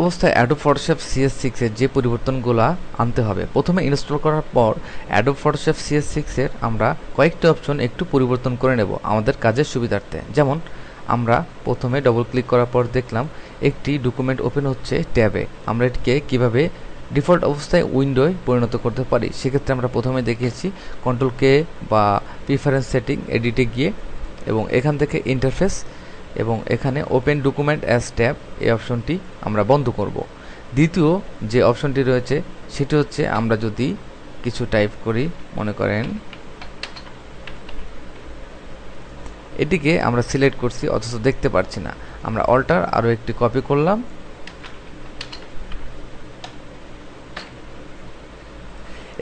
অবস্থায় Adobe Photoshop CS6 এর যে পরিবর্তনগুলো আনতে হবে, প্রথমে ইনস্টল করার পর অ্যাডোব ফটোশপ CS6 এর আমরা কয়েকটি অপশন একটু পরিবর্তন করে নেব আমাদের কাজের সুবিধার্থে। যেমন আমরা প্রথমে ডবল ক্লিক করার পর দেখলাম একটি ডকুমেন্ট ওপেন হচ্ছে ট্যাবে। আমরা এটিকে কিভাবে ডিফল্ট অবস্থায় উইন্ডোয় পরিণত করতে পারি, সেক্ষেত্রে আমরা প্রথমে দেখিয়েছি Ctrl+K বা প্রিফারেন্স সেটিং এডিটে গিয়ে এবং এখান থেকে ইন্টারফেস এবং এখানে ওপেন ডকুমেন্ট অ্যাজ ট্যাব এই অপশনটি আমরা বন্ধ করব। দ্বিতীয় যে অপশনটি রয়েছে সেটি হচ্ছে আমরা যদি কিছু টাইপ করি, মনে করেন এটিকে আমরা সিলেক্ট করছি অথচ দেখতে পাচ্ছি না, আমরা অল্টার আরও একটি কপি করলাম,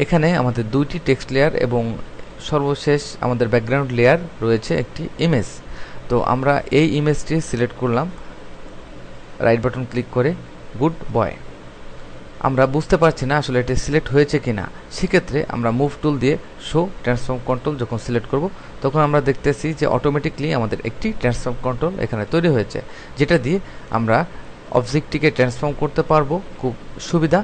এখানে আমাদের দুইটি টেক্সট লেয়ার এবং সর্বশেষ আমাদের ব্যাকগ্রাউন্ড লেয়ার রয়েছে একটি ইমেজ। তো আমরা এই ইমেজটি সিলেক্ট করলাম রাইট বাটন ক্লিক করে গুড বয়। আমরা বুঝতে পারছি না আসলে এটি সিলেক্ট হয়েছে কিনা, সেক্ষেত্রে আমরা মুভ টুল দিয়ে শো ট্রান্সফর্ম কন্ট্রোল যখন সিলেক্ট করব তখন আমরা দেখতেছি যে অটোমেটিকলি আমাদের একটি ট্রান্সফর্ম কন্ট্রোল এখানে তৈরি হয়েছে, যেটা দিয়ে আমরা অবজেক্টটিকে ট্রান্সফর্ম করতে পারবো খুব সুবিধা।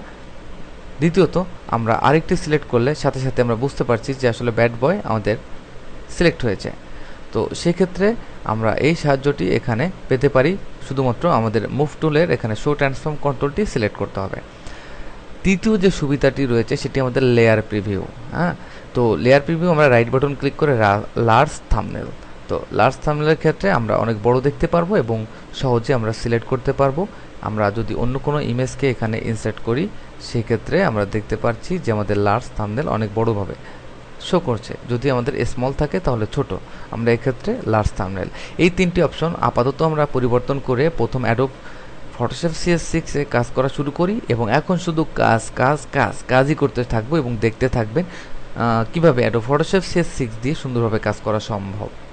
দ্বিতীয়ত আমরা আরেকটি সিলেক্ট করলে সাথে সাথে আমরা বুঝতে পারছি যে আসলে ব্যাড বয় আমাদের সিলেক্ট হয়েছে। তো সেক্ষেত্রে আমরা এই সাহায্যটি এখানে পেতে পারি, শুধুমাত্র আমাদের মুভ টুলের এখানে শো ট্রান্সফর্ম কন্ট্রোলটি সিলেক্ট করতে হবে। তৃতীয় যে সুবিধাটি রয়েছে সেটি আমাদের লেয়ার প্রিভিউ। তো লেয়ার প্রিভিউ আমরা রাইট বাটন ক্লিক করে লার্জ থাম্বনেল, তো লার্জ থাম্বনেলের ক্ষেত্রে আমরা অনেক বড় দেখতে পারবো এবং সহজে আমরা সিলেক্ট করতে পারবো। আমরা যদি অন্য কোনো ইমেজকে এখানে ইনসার্ট করি সেক্ষেত্রে আমরা দেখতে পাচ্ছি যে আমাদের লার্জ থাম্বনেল অনেক বড়ভাবে শো করছে, যদি আমাদের স্মল থাকে তাহলে ছোট, আমরা এক্ষেত্রে লার্জ থাম্বনেল। এই তিনটি অপশন আপাতত আমরা পরিবর্তন করে প্রথম অ্যাডোব ফটোশপ CS6 এ কাজ করা শুরু করি এবং এখন শুধু কাজই করতে থাকবো এবং দেখতে থাকবেন কিভাবে অ্যাডোব ফটোশপ CS6 দিয়ে সুন্দরভাবে কাজ করা সম্ভব।